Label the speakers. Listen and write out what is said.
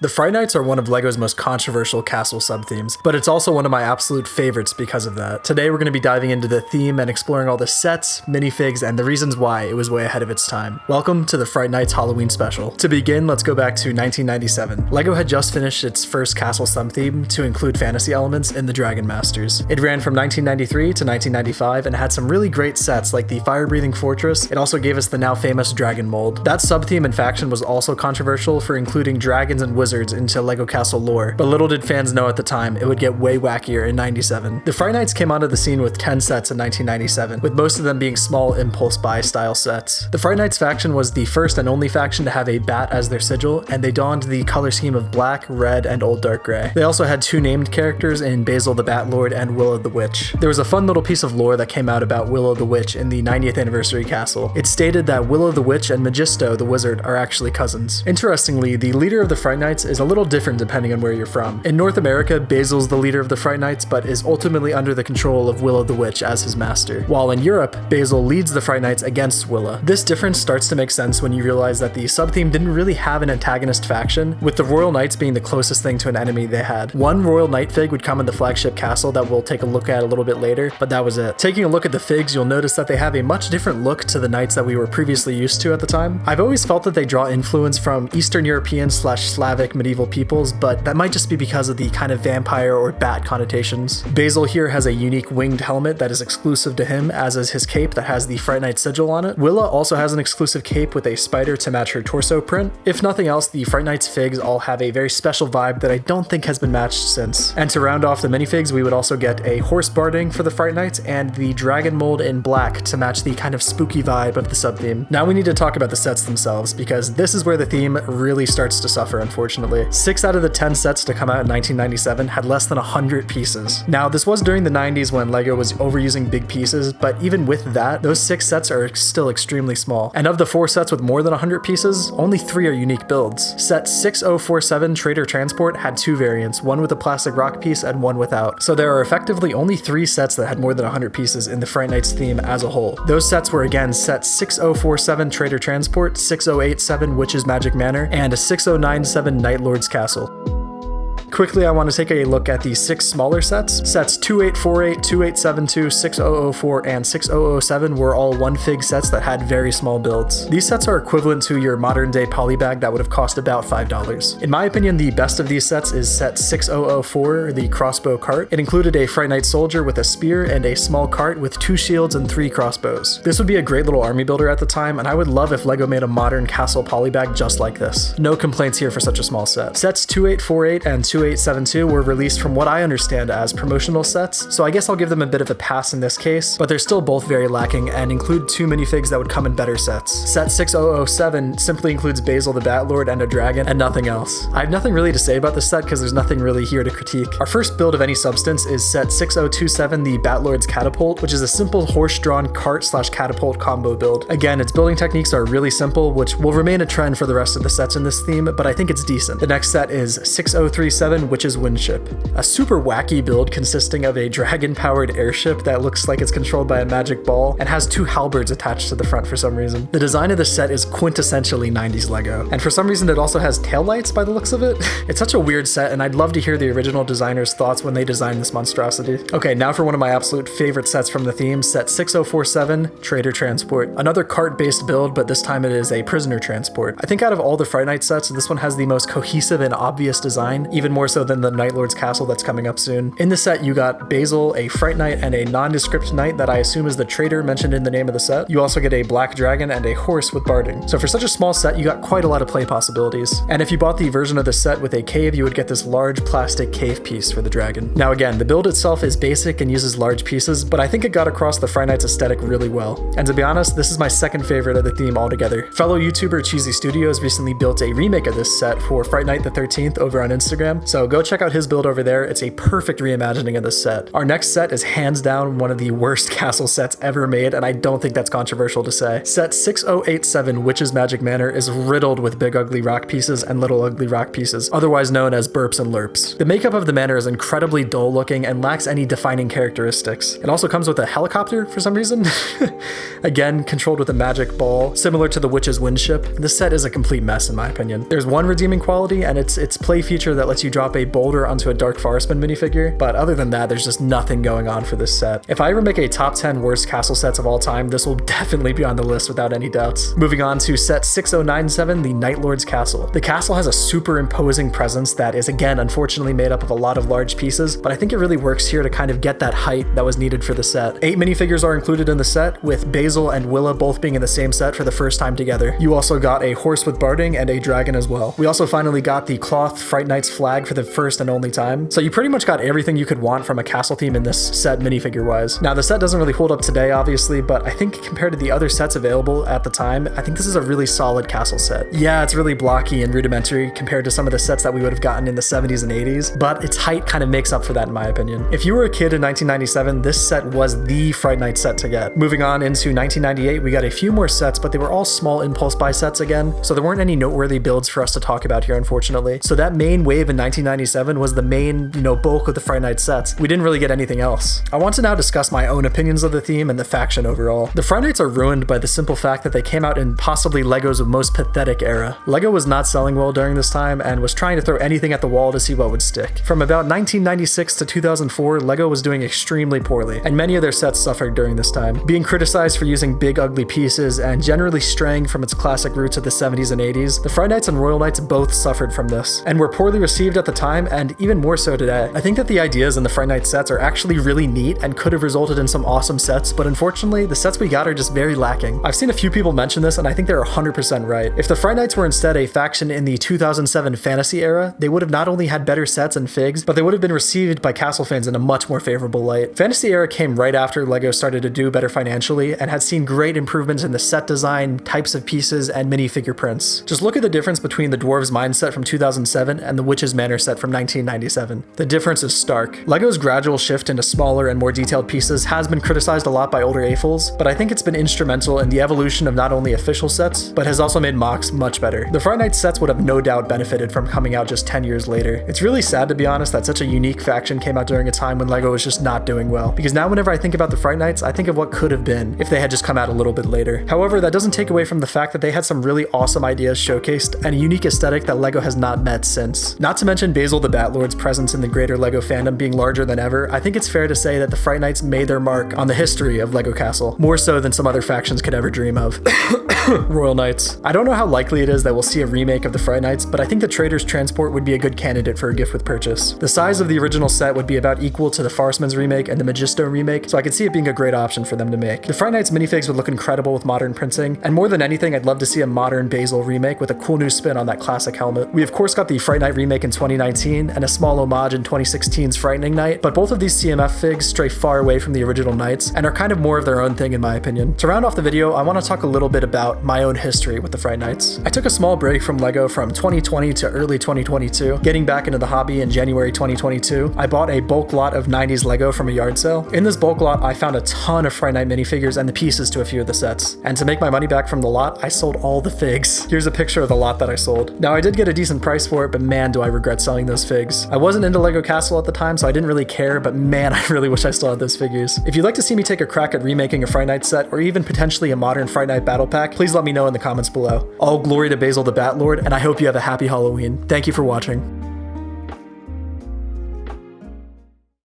Speaker 1: The Fright Nights are one of LEGO's most controversial castle sub-themes, but it's also one of my absolute favorites because of that. Today we're going to be diving into the theme and exploring all the sets, minifigs, and the reasons why it was way ahead of its time. Welcome to the Fright Nights Halloween special. To begin, let's go back to 1997. LEGO had just finished its first castle sub-theme to include fantasy elements in the Dragon Masters. It ran from 1993 to 1995 and had some really great sets like the fire-breathing fortress. It also gave us the now famous dragon mold. That sub-theme and faction was also controversial for including dragons and wizards into LEGO Castle lore, but little did fans know at the time it would get way wackier in 97. The Fright Nights came onto the scene with 10 sets in 1997, with most of them being small impulse buy style sets. The Fright Nights faction was the first and only faction to have a bat as their sigil, and they donned the color scheme of black, red, and old dark gray. They also had two named characters in Basil the Bat Lord and Willow the Witch. There was a fun little piece of lore that came out about Willow the Witch in the 90th anniversary castle. It stated that Willow the Witch and Magisto the Wizard are actually cousins. Interestingly, the leader of the Fright Nights is a little different depending on where you're from. In North America, Basil's the leader of the Fright Nights, but is ultimately under the control of Willow the Witch as his master. While in Europe, Basil leads the Fright Nights against Willow. This difference starts to make sense when you realize that the sub-theme didn't really have an antagonist faction, with the Royal Knights being the closest thing to an enemy they had. One Royal Knight fig would come in the flagship castle that we'll take a look at a little bit later, but that was it. Taking a look at the figs, you'll notice that they have a much different look to the knights that we were previously used to at the time. I've always felt that they draw influence from Eastern European / Slavic medieval peoples, but that might just be because of the kind of vampire or bat connotations. Basil here has a unique winged helmet that is exclusive to him, as is his cape that has the Fright Night sigil on it. Willa also has an exclusive cape with a spider to match her torso print. If nothing else, the Fright Nights figs all have a very special vibe that I don't think has been matched since. And to round off the minifigs, we would also get a horse barding for the Fright Nights and the dragon mold in black to match the kind of spooky vibe of the sub-theme. Now we need to talk about the sets themselves, because this is where the theme really starts to suffer, unfortunately. 6 out of the 10 sets to come out in 1997 had less than 100 pieces. Now, this was during the 90s when LEGO was overusing big pieces, but even with that, those 6 sets are still extremely small. And of the 4 sets with more than 100 pieces, only 3 are unique builds. Set 6047 Traitor Transport had 2 variants, one with a plastic rock piece and one without. So there are effectively only 3 sets that had more than 100 pieces in the Fright Nights theme as a whole. Those sets were again set 6047 Traitor Transport, 6087 Witch's Magic Manor, and 6097 Night Lord's Castle. Quickly, I want to take a look at the 6 smaller sets. Sets 2848, 2872, 6004, and 6007 were all 1 fig sets that had very small builds. These sets are equivalent to your modern day polybag that would have cost about $5. In my opinion, the best of these sets is set 6004, the crossbow cart. It included a Fright Night soldier with a spear and a small cart with 2 shields and 3 crossbows. This would be a great little army builder at the time, and I would love if LEGO made a modern castle polybag just like this. No complaints here for such a small set. Sets 2848 and 2872 were released from what I understand as promotional sets, so I guess I'll give them a bit of a pass in this case, but they're still both very lacking and include 2 minifigs that would come in better sets. Set 6007 simply includes Basil the Bat Lord and a dragon and nothing else. I have nothing really to say about this set because there's nothing really here to critique. Our first build of any substance is set 6027 the Bat Lord's Catapult, which is a simple horse-drawn cart / catapult combo build. Again, its building techniques are really simple, which will remain a trend for the rest of the sets in this theme, but I think it's decent. The next set is 6037 Witch's Windship, a super wacky build consisting of a dragon-powered airship that looks like it's controlled by a magic ball and has 2 halberds attached to the front for some reason. The design of the set is quintessentially 90s LEGO, and for some reason it also has taillights by the looks of it. It's such a weird set, and I'd love to hear the original designer's thoughts when they designed this monstrosity. Okay, now for one of my absolute favorite sets from the theme, set 6047 Traitor Transport. Another cart-based build, but this time it is a prisoner transport. I think out of all the Fright Night sets, this one has the most cohesive and obvious design, even more so than the Night Lord's Castle that's coming up soon. In the set, you got Basil, a Fright Knight, and a nondescript knight that I assume is the traitor mentioned in the name of the set. You also get a black dragon and a horse with barding. So for such a small set, you got quite a lot of play possibilities. And if you bought the version of the set with a cave, you would get this large plastic cave piece for the dragon. Now again, the build itself is basic and uses large pieces, but I think it got across the Fright Nights aesthetic really well. And to be honest, this is my second favorite of the theme altogether. Fellow YouTuber Cheesy Studios recently built a remake of this set for Fright Night the 13th over on Instagram, So go check out his build over there. It's a perfect reimagining of this set. Our next set is hands down one of the worst castle sets ever made, and I don't think that's controversial to say. Set 6087 Witch's Magic Manor is riddled with big ugly rock pieces and little ugly rock pieces, otherwise known as burps and lurps. The makeup of the manor is incredibly dull looking and lacks any defining characteristics. It also comes with a helicopter for some reason. Again, controlled with a magic ball, similar to the Witch's Wind Ship. This set is a complete mess in my opinion. There's one redeeming quality, and it's play feature that lets you drop a boulder onto a Dark Forestman minifigure, but other than that, there's just nothing going on for this set. If I ever make a top 10 worst castle sets of all time, this will definitely be on the list without any doubts. Moving on to set 6097, the Night Lord's Castle. The castle has a super imposing presence that is again unfortunately made up of a lot of large pieces, but I think it really works here to kind of get that height that was needed for the set. 8 minifigures are included in the set, with Basil and Willa both being in the same set for the first time together. You also got a horse with barding and a dragon as well. We also finally got the cloth Fright Knight's flag for the first and only time. So you pretty much got everything you could want from a castle theme in this set minifigure wise. Now the set doesn't really hold up today obviously, but I think compared to the other sets available at the time, I think this is a really solid castle set. Yeah, it's really blocky and rudimentary compared to some of the sets that we would have gotten in the 70s and 80s, but its height kind of makes up for that in my opinion. If you were a kid in 1997, this set was the Fright Night set to get. Moving on into 1998, we got a few more sets, but they were all small impulse buy sets again, so there weren't any noteworthy builds for us to talk about here unfortunately. So that main wave in 1997 was the main, bulk of the Fright Night sets. We didn't really get anything else. I want to now discuss my own opinions of the theme and the faction overall. The Fright Nights are ruined by the simple fact that they came out in possibly LEGO's most pathetic era. LEGO was not selling well during this time and was trying to throw anything at the wall to see what would stick. From about 1996 to 2004, LEGO was doing extremely poorly, and many of their sets suffered during this time, being criticized for using big ugly pieces and generally straying from its classic roots of the 70s and 80s. The Fright Nights and Royal Knights both suffered from this, and were poorly received at the time and even more so today. I think that the ideas in the Fright Night sets are actually really neat and could have resulted in some awesome sets, but unfortunately the sets we got are just very lacking. I've seen a few people mention this and I think they're 100% right. If the Fright Nights were instead a faction in the 2007 fantasy era, they would have not only had better sets and figs, but they would have been received by castle fans in a much more favorable light. Fantasy era came right after LEGO started to do better financially and had seen great improvements in the set design, types of pieces, and minifigure prints. Just look at the difference between the Dwarves Mine set from 2007 and the Witch's Manor set from 1997. The difference is stark. LEGO's gradual shift into smaller and more detailed pieces has been criticized a lot by older AFOLs, but I think it's been instrumental in the evolution of not only official sets, but has also made mocks much better. The Fright Night sets would have no doubt benefited from coming out just 10 years later. It's really sad to be honest that such a unique faction came out during a time when LEGO was just not doing well, because now whenever I think about the Fright Nights, I think of what could have been if they had just come out a little bit later. However, that doesn't take away from the fact that they had some really awesome ideas showcased and a unique aesthetic that LEGO has not met since. Not to mention Basil the Batlord's presence in the greater LEGO fandom being larger than ever, I think it's fair to say that the Fright Nights made their mark on the history of LEGO Castle, more so than some other factions could ever dream of. Royal Knights. I don't know how likely it is that we'll see a remake of the Fright Nights, but I think the Traitor's transport would be a good candidate for a gift with purchase. The size of the original set would be about equal to the Forestman's remake and the Magisto remake, so I could see it being a great option for them to make. The Fright Nights minifigs would look incredible with modern printing, and more than anything, I'd love to see a modern Basil remake with a cool new spin on that classic helmet. We of course got the Fright Night remake in 2019 and a small homage in 2016's Frightening Night, but both of these CMF figs stray far away from the original Knights and are kind of more of their own thing in my opinion. To round off the video, I want to talk a little bit about my own history with the Fright Nights. I took a small break from LEGO from 2020 to early 2022, getting back into the hobby in January 2022. I bought a bulk lot of 90s LEGO from a yard sale. In this bulk lot, I found a ton of Fright Night minifigures and the pieces to a few of the sets. And to make my money back from the lot, I sold all the figs. Here's a picture of the lot that I sold. Now I did get a decent price for it, but man do I regret selling those figs. I wasn't into LEGO Castle at the time, so I didn't really care, but man, I really wish I still had those figures. If you'd like to see me take a crack at remaking a Fright Night set, or even potentially a modern Fright Night battle pack, please let me know in the comments below. All glory to Basil the Batlord, and I hope you have a happy Halloween. Thank you for watching.